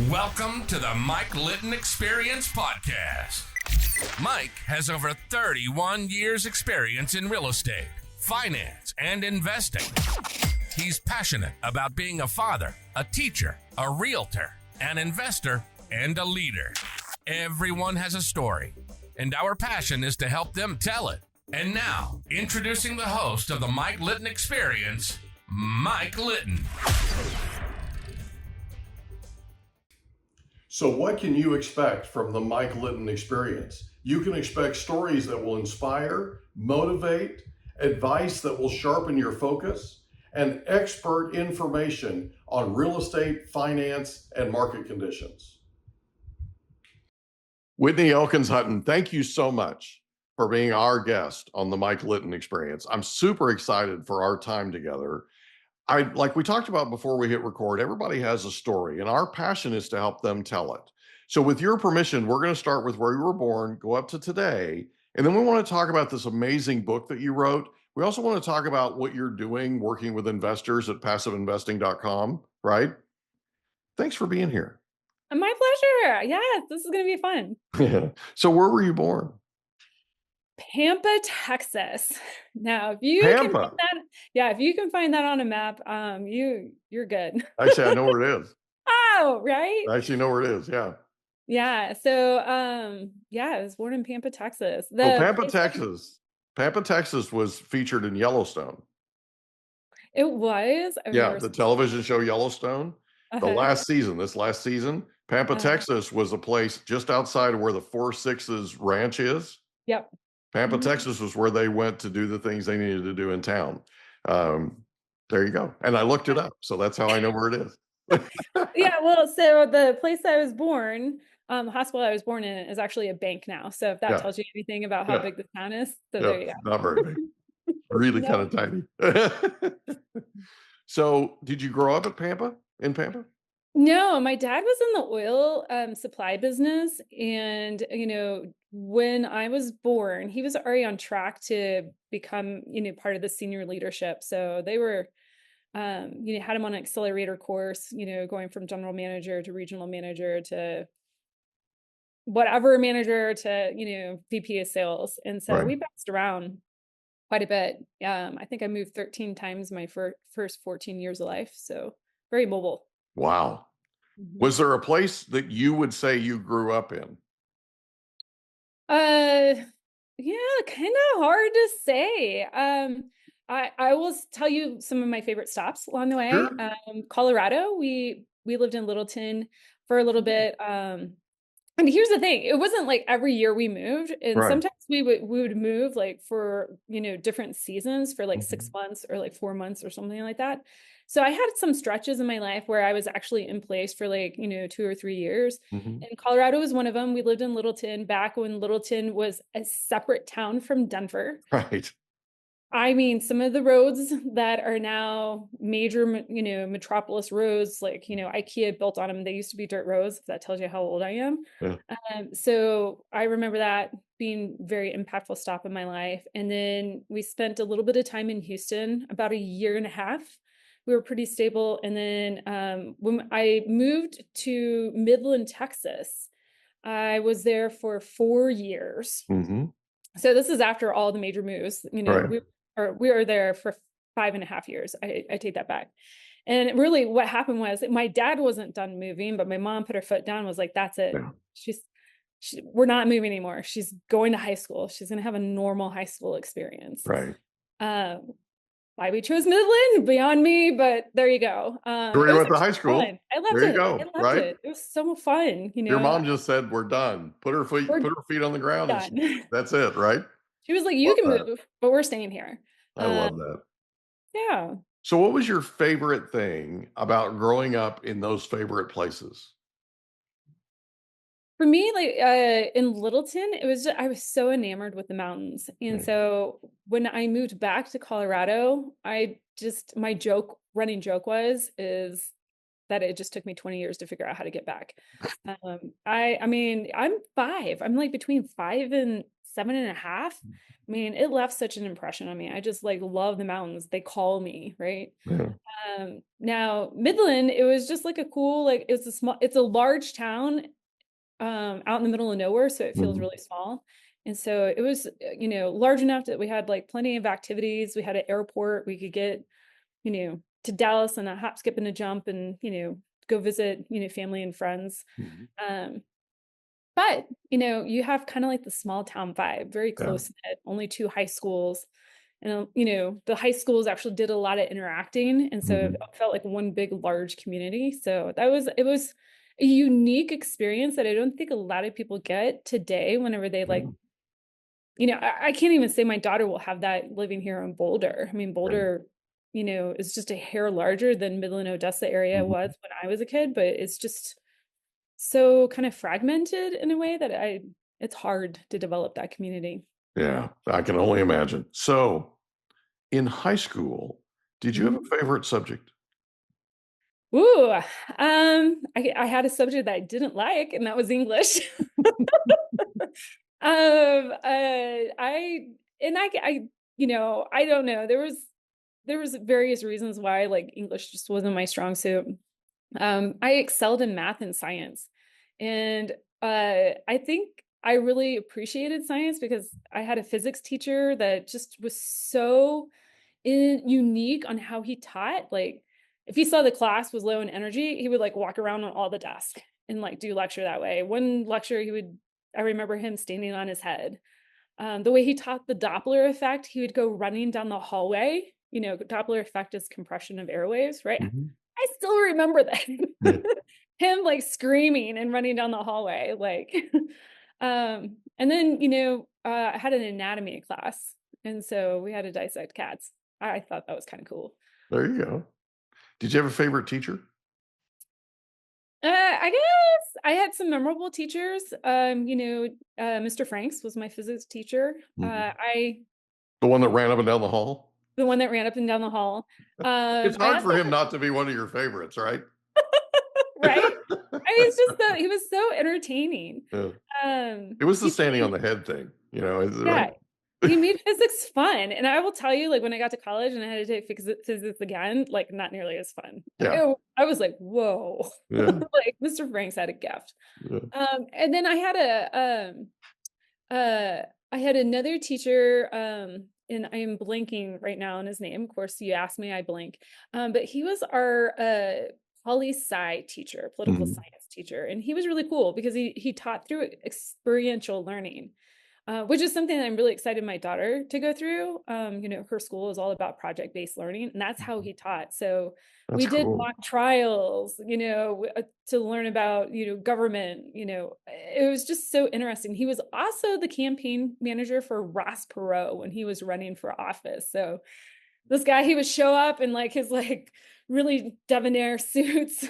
Welcome to the Mike Litton Experience podcast. Mike has over 31 years experience in real estate, finance, and investing. He's passionate about being a father, a teacher, a realtor, an investor, and a leader. Everyone has a story, and our passion is to help them tell it. And now, introducing the host of the Mike Litton Experience, Mike Litton. So what can you expect from the Mike Litton Experience? You can expect stories that will inspire, motivate, advice that will sharpen your focus, and expert information on real estate, finance, and market conditions. Whitney Elkins-Hutten, thank you so much for being our guest on the Mike Litton Experience. I'm super excited for our time together. Like we talked about before we hit record, everybody has a story, and our passion is to help them tell it. So with your permission, we're going to start with where you were born, go up to today, and then we want to talk about this amazing book that you wrote. We also want to talk about what you're doing working with investors at passiveinvesting.com, right? Thanks for being here. My pleasure. Yes, this is going to be fun. So where were you born? Pampa, Texas. Now, if you can find that, if you can find that on a map, you're good. Actually, I know where it is. Oh, right. I actually know where it is. Yeah. Yeah. So, I was born in Pampa, Texas. Pampa, Texas was featured in Yellowstone. It was. The television show Yellowstone. The last season, Pampa, Texas was a place just outside of where the 4 Sixes ranch is. Yep. Pampa, Texas was where they went to do the things they needed to do in town. There you go. And I looked it up. So that's how I know where it is. Well, so the place I was born, the hospital I was born in is actually a bank now. So if that tells you anything about how big the town is, there you go. Not very big. Really kind of tiny. So did you grow up in Pampa? No, my dad was in the oil supply business. And, when I was born, he was already on track to become, part of the senior leadership. So they were, had him on an accelerator course, going from general manager to regional manager to whatever manager to, VP of sales. And so we bounced around quite a bit. I think I moved 13 times my first 14 years of life. So very mobile. Wow. Mm-hmm. Was there a place that you would say you grew up in? Kind of hard to say. I will tell you some of my favorite stops along the way. Sure. Colorado, we lived in Littleton for a little bit. And here's the thing, it wasn't like every year we moved. And sometimes we would move like for, different seasons for like 6 months or like 4 months or something like that. So I had some stretches in my life where I was actually in place for like, 2 or 3 years. And Colorado was one of them. We lived in Littleton back when Littleton was a separate town from Denver. Right. I mean, some of the roads that are now major, metropolis roads, like, IKEA built on them. They used to be dirt roads, if that tells you how old I am. Yeah. So I remember that being a very impactful stop in my life. And then we spent a little bit of time in Houston, about a year and a half. We were pretty stable. And then when I moved to Midland, Texas, I was there for 4 years. So this is after all the major moves, we were there for 5.5 years. I take that back. And really what happened was my dad wasn't done moving, but my mom put her foot down and was like, that's it. Yeah. We're not moving anymore. She's going to high school. She's going to have a normal high school experience. Right. Why we chose Midland, beyond me, but there you go. Where you went to high school. Fun. I loved there it. You go. I loved it. It was so fun. Your mom just said, we're done. Put her feet on the ground. That's it, right? She was like, you can move, but we're staying here. I love that. Yeah. So what was your favorite thing about growing up in those favorite places? For me, like in Littleton, I was so enamored with the mountains. And so when I moved back to Colorado, my running joke is that it just took me 20 years to figure out how to get back. I mean, I'm 5. I'm like between 5 and 7.5. I mean, it left such an impression on me. I just like love the mountains. They call me, right? Yeah. Now Midland, it was just like a cool, like it's a large town out in the middle of nowhere, so it feels really small. And so it was, large enough that we had like plenty of activities. We had an airport. We could get, to Dallas and a hop, skip, and a jump, and go visit, family and friends. But you have kind of like the small town vibe, very close knit, only 2 high schools. And the high schools actually did a lot of interacting, and so it felt like one big large community. So it was a unique experience that I don't think a lot of people get today whenever they like, I can't even say my daughter will have that living here in Boulder. I mean, Boulder, is just a hair larger than Midland, Odessa area was when I was a kid, but it's just so kind of fragmented in a way that it's hard to develop that community. Yeah, I can only imagine. So in high school, did you have a favorite subject? Ooh, I had a subject that I didn't like, and that was English. I don't know. There was various reasons why like English just wasn't my strong suit. I excelled in math and science, and I think I really appreciated science because I had a physics teacher that just was so unique on how he taught. Like, if he saw the class was low in energy, he would like walk around on all the desks and like do lecture that way. One lecture, I remember him standing on his head. The way he taught the Doppler effect, he would go running down the hallway. Doppler effect is compression of airwaves, right? I still remember that. Him like screaming and running down the hallway, like, and then, I had an anatomy class. And so we had to dissect cats. I thought that was kind of cool. There you go. Did you have a favorite teacher? I guess I had some memorable teachers. Mr. Franks was my physics teacher. The one that ran up and down the hall? The one that ran up and down the hall. It's hard for him not to be one of your favorites, right? Right? It's just he was so entertaining. It was the standing on the head thing, right? He made physics fun. And I will tell you, like, when I got to college and I had to take physics again, like, not nearly as fun. Yeah. I was like, whoa. Yeah. Like, Mr. Franks had a gift. Yeah. And then I had another teacher, and I am blanking right now on his name. Of course, you asked me, I blank. But he was our poli-sci teacher, political science teacher. And he was really cool because he taught through experiential learning. Which is something that I'm really excited my daughter to go through. Her school is all about project-based learning, and that's how he taught. So we did mock trials, to learn about, government, it was just so interesting. He was also the campaign manager for Ross Perot when he was running for office. So this guy, he would show up in like his like really debonair suits,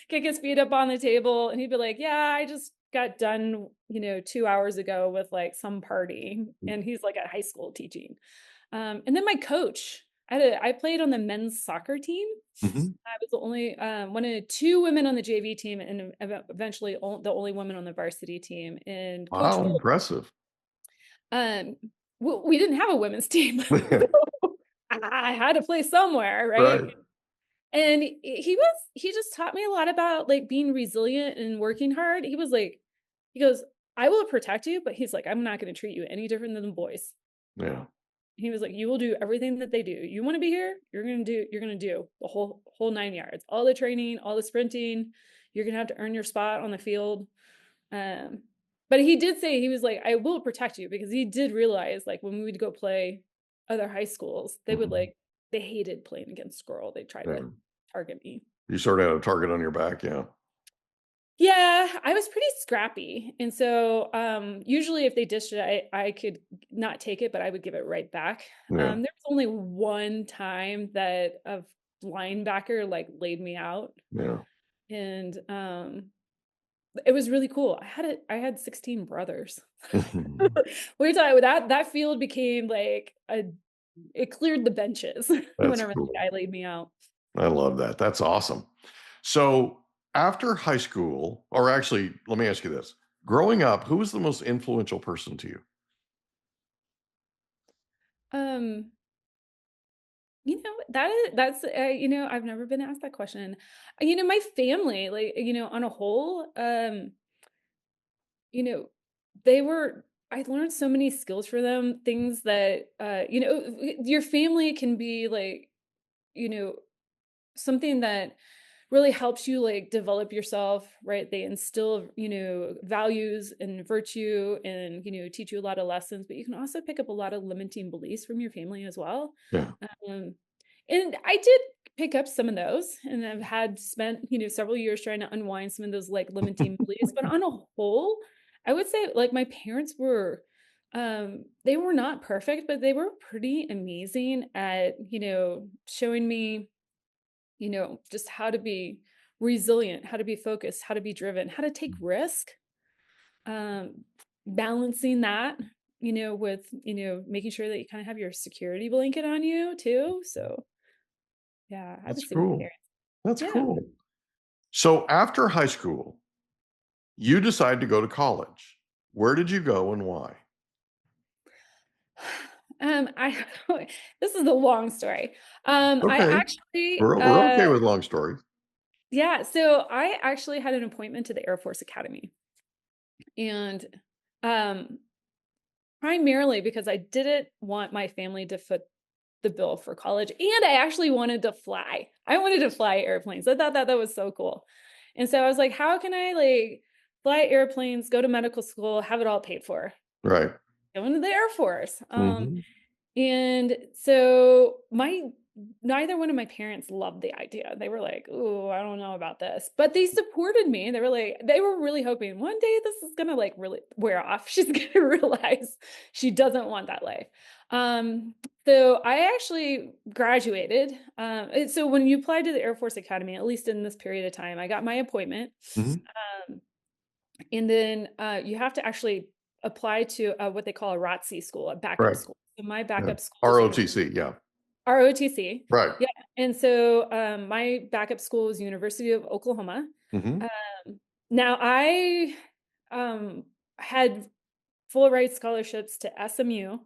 kick his feet up on the table, and he'd be like, yeah, I just got done 2 hours ago with like some party, and he's like at high school teaching. And then my coach, I played on the men's soccer team. I was the only one of 2 women on the JV team, and eventually the only woman on the varsity team. And wow, impressive. We didn't have a women's team. So I had to play somewhere, right? And he just taught me a lot about like being resilient and working hard. He goes, I will protect you, but he's like, I'm not going to treat you any different than the boys. Yeah. He was like, you will do everything that they do. You want to be here? You're going to do the whole 9 yards, all the training, all the sprinting. You're going to have to earn your spot on the field. But he did say, he was like, I will protect you, because he did realize like when we would go play other high schools, they would like, they hated playing against Squirrel. They tried to target me. You sort of had a target on your back. Yeah. Yeah, I was pretty scrappy. And so usually if they dished it, I could not take it, but I would give it right back. There was only one time that a linebacker like laid me out. Yeah. And it was really cool. I had 16 brothers. We talk that field became like it cleared the benches whenever the guy laid me out. I love that. That's awesome. So after high school, or actually, let me ask you this. Growing up, who was the most influential person to you? Um, that's I've never been asked that question. My family, like, on a whole, you know, they were I learned so many skills for them, things that your family can be like, you know, something that really helps you like develop yourself, right? They instill, values and virtue and, teach you a lot of lessons, but you can also pick up a lot of limiting beliefs from your family as well. Yeah. Um, and I did pick up some of those and I've had spent, several years trying to unwind some of those like limiting beliefs, but on a whole, I would say like my parents were they were not perfect, but they were pretty amazing at, showing me just how to be resilient, how to be focused, how to be driven, how to take risk, um, balancing that, with, making sure that you kind of have your security blanket on you too. So yeah, I would That's say my cool. parents. That's Yeah. cool. So after high school, you decide to go to college. Where did you go and why? I this is a long story. I Okay. actually We're okay with long stories. yeah, so I actually had an appointment to the Air Force Academy. And um primarily because I didn't want my family to foot the bill for college, and I actually wanted to fly. I wanted to fly airplanes. I thought that was so cool. And so I was like, how can I like fly airplanes, go to medical school, have it all paid for? Right. Go into the Air Force. Mhm. And so neither one of my parents loved the idea. They were like, "Ooh, I don't know about this." But they supported me. They were really hoping one day this is gonna like really wear off. She's gonna realize she doesn't want that life. Um, so I actually graduated. So when you apply to the Air Force Academy, at least in this period of time, I got my appointment. Mhm. Um, and then you have to actually apply to what they call a ROTC school, a backup Right. school. So my Yeah. backup school is ROTC, yeah. ROTC. Right. Yeah. And so my backup school is University of Oklahoma. Mhm. Now I um, had full ride scholarships to SMU,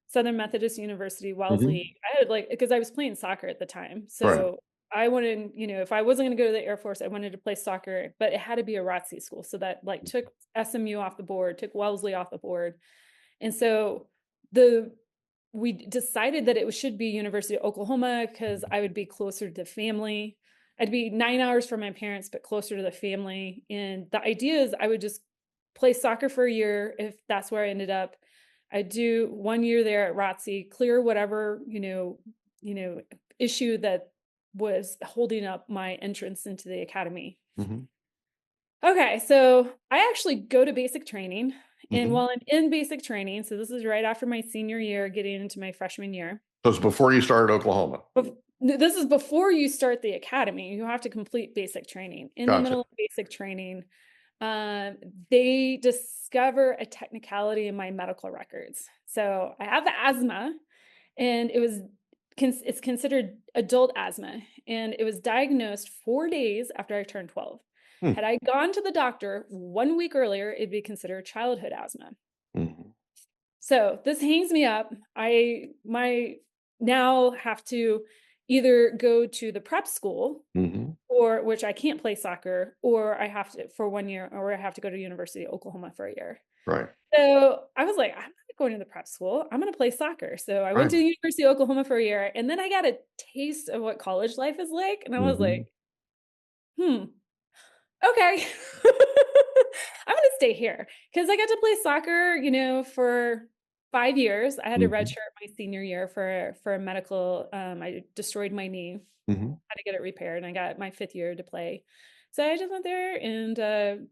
Southern Methodist University, Mhm. Wellesley. I had like because I was playing soccer at the time. Right. So I wanted, if I wasn't going to go to the Air Force, I wanted to play soccer, but it had to be a ROTC school. So that like took SMU off the board, took Wellesley off the board. And so the we decided that it should be University of Oklahoma because I would be closer to family. I'd be 9 hours from my parents, but closer to the family. And the idea is I would just play soccer for a year if that's where I ended up. I'd do 1 year there at ROTC, clear whatever, issue that was holding up my entrance into the academy. Mhm. Okay, so I actually go to basic training. And Mhm. while I'm in basic training, so this is right after my senior year, getting into my freshman year. So it's before you started Oklahoma. This is before you start the academy. You have to complete basic training. In the Gotcha. middle of basic training, um, they discover a technicality in my medical records. So I have asthma, and it's considered adult asthma, and it was diagnosed 4 days after I turned 12. Hmm. Had I gone to the doctor 1 week earlier, it'd be considered childhood asthma. Mhm. So this hangs me up. I now have to either go to the prep school, Mhm. or which I can't play soccer, or I have to for 1 year, or I have to go to University of Oklahoma for a year. Right. So I was like, I'm not going to the prep school. I'm going to play soccer. So I went Right. to the University of Oklahoma for a year, and then I got a taste of what college life is like, and I was Mhm. like, hmm, okay. I'm gonna stay here because I got to play soccer, for 5 years. I had to Mhm. redshirt my senior year for a medical. I destroyed my knee, Mhm. had to get it repaired, and I got my fifth year to play. So I just went there and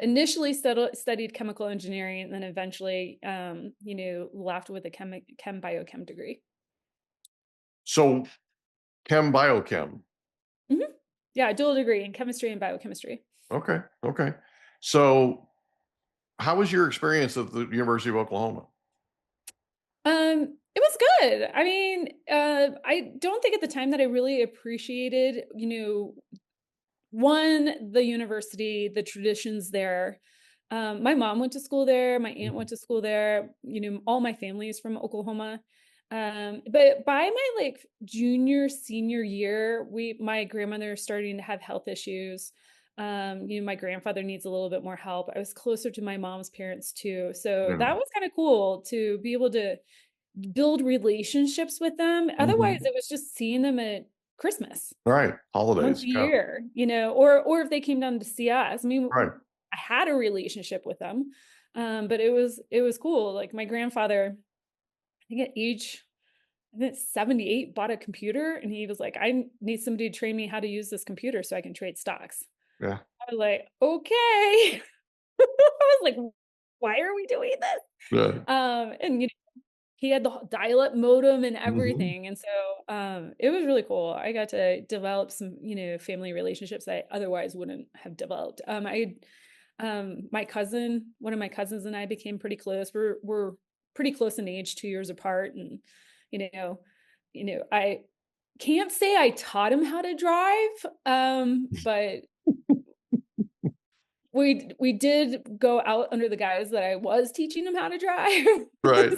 initially studied chemical engineering, and then eventually, left with a chem biochem degree. So chem biochem. Mhm. Yeah, a dual degree in chemistry and biochemistry. Okay. Okay. So how was your experience at the University of Oklahoma? It was good. I mean, I don't think at the time that I really appreciated, one, the university, the traditions there. My mom went to school there. My aunt went to school there. All my family is from Oklahoma. But by my like junior, senior year, my grandmother is starting to have health issues. My grandfather needs a little bit more help. I was closer to my mom's parents too. So that was kind of cool to be able to build relationships with them. Otherwise, Mhm. it was just seeing them at Christmas Right. once Holidays. a Yeah. year, or if they came down to see us. I mean, Right. I had a relationship with them, but it was cool. Like my grandfather, I think at age I think 78, bought a computer, and he was like, "I need somebody to train me how to use this computer so I can trade stocks." Yeah. I was like, "Okay." I was like, "Why are we doing this?" Yeah. And he had the dial-up modem and Mhm. everything, and so, it was really cool. I got to develop some, family relationships I otherwise wouldn't have developed. One of my cousins and I became pretty close. We're pretty close in age, 2 years apart, and, you know I can't say I taught him how to drive, but we did go out under the guise that I was teaching him how to drive. Right.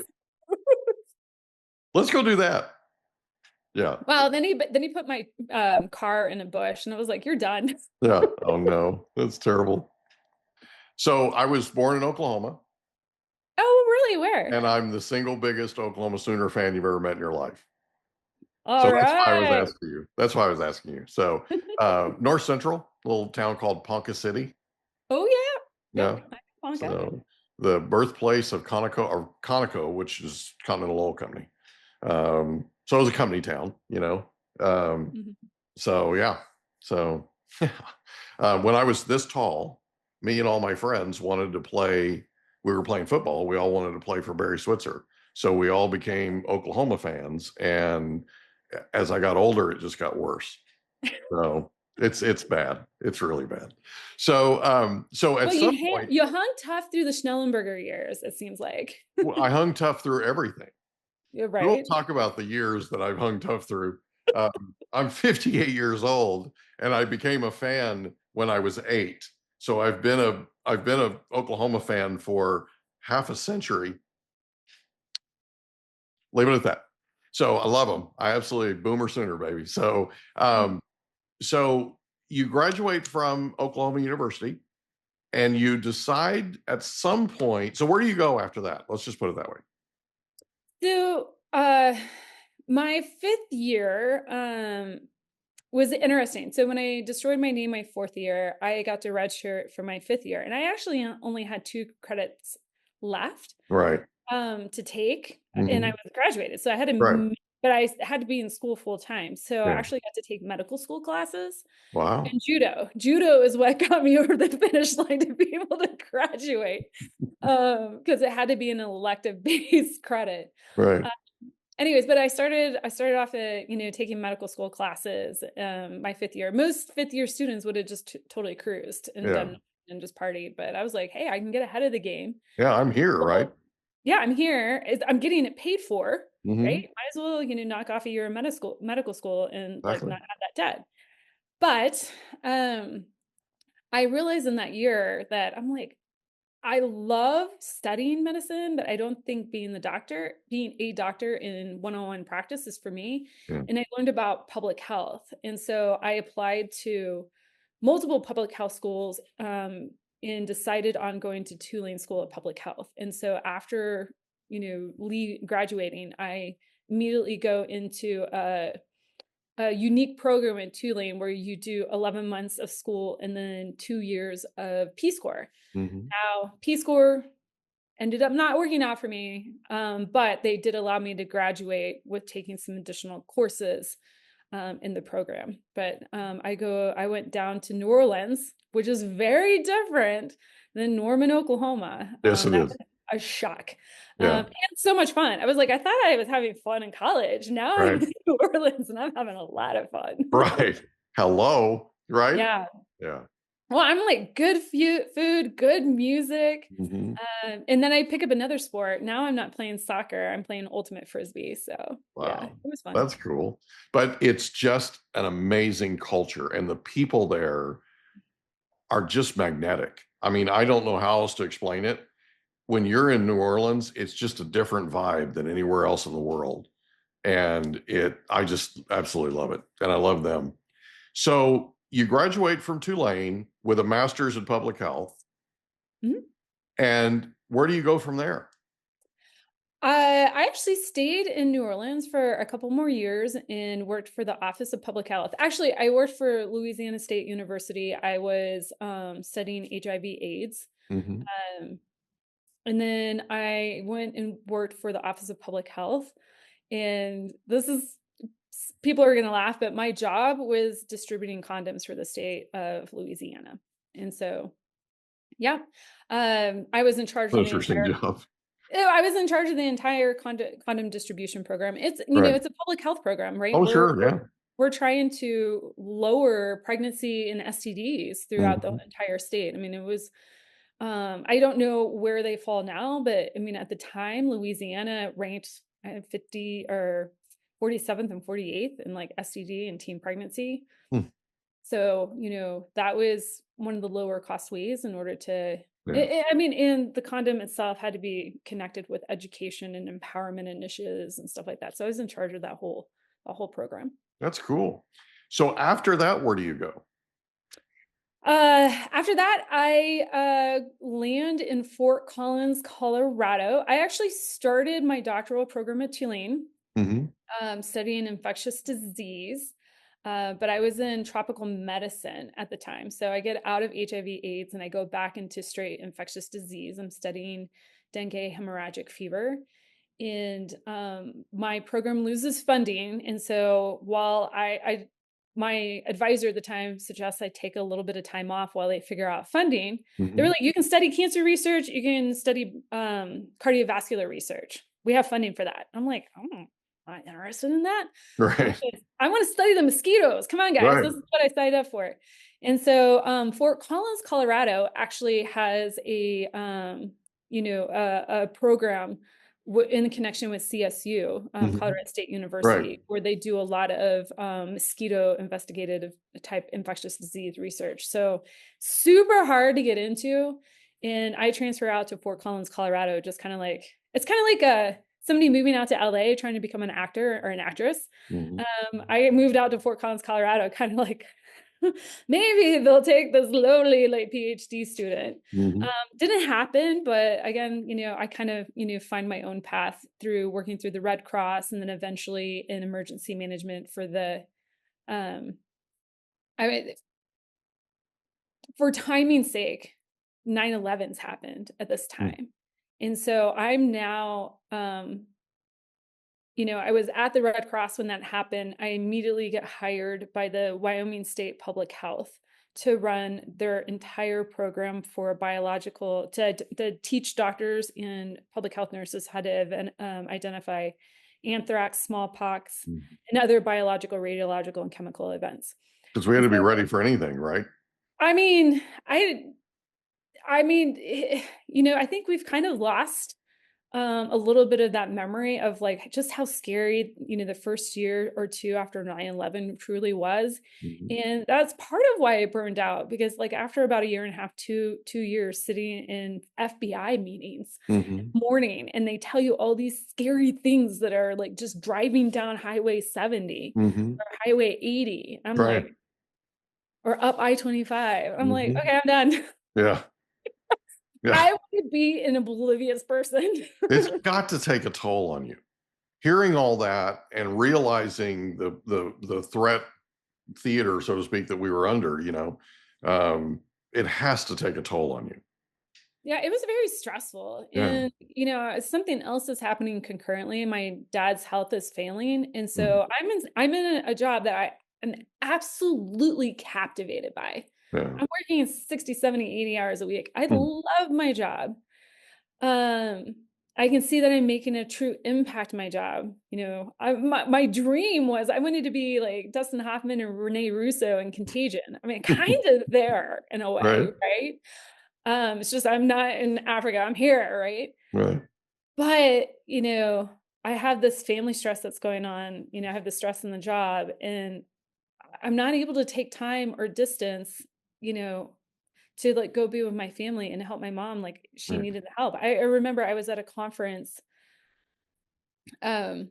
Let's go do that. Yeah. Well, then he put my, car in a bush, and I was like, "You're done." Yeah. Oh no, that's terrible. So I was born in Oklahoma, "Oh, really? Where?" and I'm the single biggest Oklahoma Sooner fan you've ever met in your life. So that's why I was Alright. asking you. That's why I was asking you. So North Central, little town called Ponca City. Oh, yeah. Yep, Yeah. I Ponca. So the birthplace of Conoco, which is Continental Oil Company. So it was a company town, you know. Um, Mhm. so yeah. So when I was this tall, me and all my friends wanted to play. We were playing football. We all wanted to play for Barry Switzer. So we all became Oklahoma fans. And as I got older, it just got worse. So it's bad. It's really bad. So at Well, some point, you hung tough through the Schnellenberger years, it seems like. I hung tough through everything. You're We won't right. talk about the years that I've hung tough through. I'm 58 years old, and I became a fan when I was 8. So I've been a Oklahoma fan for half a century. Leave it at that. So I love them. I absolutely Boomer Sooner, baby. Mm. So you graduate from Oklahoma University, and you decide at some point. So where do you go after that? Let's just put it that way. So, my 5th year, was interesting. So when I destroyed my knee my 4th year, I got to redshirt for my 5th year, and I actually only had 2 credits left, Right. to take, and I Hmm. was graduated. So I had to Right. but I had to be in school full time. So I Yeah. actually got to take medical school classes Wow. and judo. Judo is what got me over the finish line to be able to graduate, because it had to be an elective based credit. Right. Anyways, but I started off at, taking medical school classes, my 5th year. Most 5th year students would have just totally cruised and Yeah. done and just partied, but I was like, "Hey, I can get ahead of the game." Yeah. I'm here. Right. Well, yeah, I'm here. I'm getting it paid for, right? Hmm. Might as well, knock off a year of medical school and like Exactly. not have that debt. But I realized in that year that I'm like, I love studying medicine, but I don't think being a doctor in one-on-one practice is for me. Yeah. And I learned about public health. And so I applied to multiple public health schools, and decided on going to Tulane School of Public Health. And so after, graduating, I immediately go into a unique program in Tulane where you do 11 months of school and then 2 years of Peace Corps. Hmm. Now, Peace Corps ended up not working out for me, but they did allow me to graduate with taking some additional courses, in the program. But I went down to New Orleans, which is very different than Norman, Oklahoma. Yes, it That is. was a shock, Yeah. and so much fun. I was like, I thought I was having fun in college. Now I'm Right. in New Orleans and I'm having a lot of fun. Right. Hello. Right. Yeah. Yeah. Well, I'm like good food, good music. Mhm. And then I pick up another sport. Now I'm not playing soccer. I'm playing ultimate frisbee. So yeah, it Wow. was fun. That's cool. But it's just an amazing culture, and the people there are just magnetic. I mean, I don't know how else to explain it. When you're in New Orleans, it's just a different vibe than anywhere else in the world. And I just absolutely love it. And I love them. So you graduate from Tulane with a master's in public health. Mhm. And where do you go from there? I actually stayed in New Orleans for a couple more years and worked for the Office of Public Health. Actually, I worked for Louisiana State University. I was studying HIV/AIDS. Mhm. Um, and then I went and worked for the Office of Public Health. And this is, people are going to laugh, but my job was distributing condoms for the state of Louisiana. And so, yeah, I was in charge of the Interesting entire job. I was in charge of the entire condom distribution program. It's, Right. it's a public health program, right? Oh, sure. Yeah. We're trying to lower pregnancy and STDs throughout the Mhm. entire state. I mean, it was, I don't know where they fall now, but I mean, at the time, Louisiana ranked 50 or 47th and 48th in like STD and teen pregnancy. Hmm. So, that was one of the lower cost ways in order to, Yeah. I mean, and the condom itself had to be connected with education and empowerment initiatives and stuff like that. So I was in charge of that whole program. That's cool. So after that, where do you go? After that, I land in Fort Collins, Colorado. I actually started my doctoral program at Tulane, Mhm. studying infectious disease. But I was in tropical medicine at the time. So I get out of HIV/AIDS and I go back into straight infectious disease. I'm studying dengue hemorrhagic fever. And my program loses funding. And so while my advisor at the time suggests I take a little bit of time off while they figure out funding, they were Mhm. like, you can study cancer research, you can study cardiovascular research. We have funding for that. I'm like, oh, I'm not interested in that. Right. I want to study the mosquitoes. Come on, guys. Right. This is what I signed up for. And so Fort Collins, Colorado actually has a program in connection with CSU, Mhm. Colorado State Right. University, where they do a lot of mosquito investigative type infectious disease research. So super hard to get into. And I transfer out to Fort Collins, Colorado, just kind of like, it's kind of like somebody moving out to LA trying to become an actor or an actress. Mhm. I moved out to Fort Collins, Colorado, kind of like, maybe they'll take this lowly like PhD student. Mhm. Didn't happen, but again, I kind of, find my own path through working through the Red Cross and then eventually in emergency management for um, I mean, for timing's sake, 9/11's happened at this Mm. time. And so I'm now, I was at the Red Cross when that happened. I immediately get hired by the Wyoming State Public Health to run their entire program for biological to teach doctors and public health nurses how to identify anthrax, smallpox, Mhm. and other biological, radiological, and chemical events. 'Cause we had And to be so, ready for anything, right? I mean, I think we've kind of lost a little bit of that memory of like just how scary, the first year or two after 9/11 truly was. Mhm. And that's part of why I burned out because like after about a year and a half, 2 years sitting in FBI meetings Mhm. morning, and they tell you all these scary things that are like just driving down Highway 70 Mhm. or Highway 80. I'm Right. like, or up I-25. I'm like, Mhm. okay, I'm done. Yeah. Yeah. I would be an oblivious person. It's got to take a toll on you. Hearing all that and realizing the threat theater, so to speak, that we were under, um, it has to take a toll on you. Yeah, it was very stressful. Yeah. And, something else is happening concurrently. My dad's health is failing. And Mhm. so I'm in a job that I am absolutely captivated by. Yeah. I'm working 60, 70, 80 hours a week. I Mm. love my job. Um, I can see that I'm making a true impact in my job. You know, my dream was I wanted to be like Dustin Hoffman and Rene Russo in Contagion. I mean, kind of there in a way, Right. right? It's just I'm not in Africa. I'm here, right? Right. But, you know, I have this family stress that's going on. You know, I have the stress in the job, and I'm not able to take time or distance, you know, to like go be with my family and help my mom like she Right. needed the help. I remember I was at a conference, um,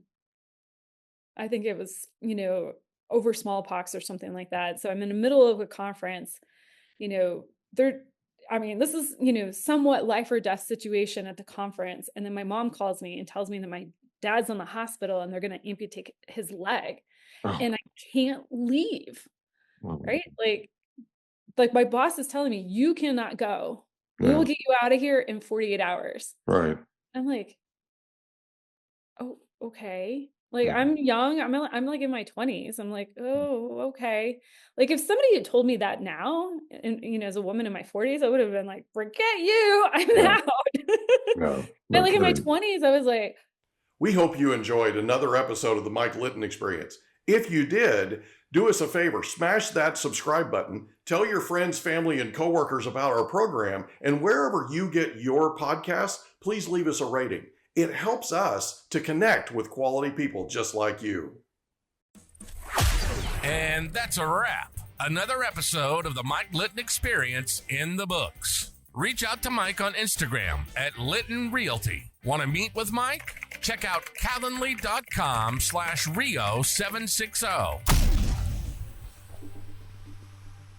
I think it was, you know, over smallpox or something like that. So I'm in the middle of a conference, you know, there I mean, this is, you know, somewhat life or death situation at the conference. And then my mom calls me and tells me that my dad's in the hospital and they're going to amputate his leg Oh, and I can't leave, well, right? Like my boss is telling me, you cannot go. We will yeah. get you out of here in 48 hours. Right. I'm like, oh, okay. Like Yeah. I'm young. I'm like in my 20s. I'm like, oh, okay. Like if somebody had told me that now, and you know, as a woman in my 40s, I would have been like, forget you, I'm Yeah. out. No, But no like in my kidding. 20s, I was like, We hope you enjoyed another episode of the Mike Litton Experience. If you did, do us a favor, smash that subscribe button, tell your friends, family, and coworkers about our program, and wherever you get your podcasts, please leave us a rating. It helps us to connect with quality people just like you. And that's a wrap. Another episode of the Mike Litton Experience in the books. Reach out to Mike on Instagram at Litton Realty. Want to meet with Mike? Check out calendly.com/Rio760.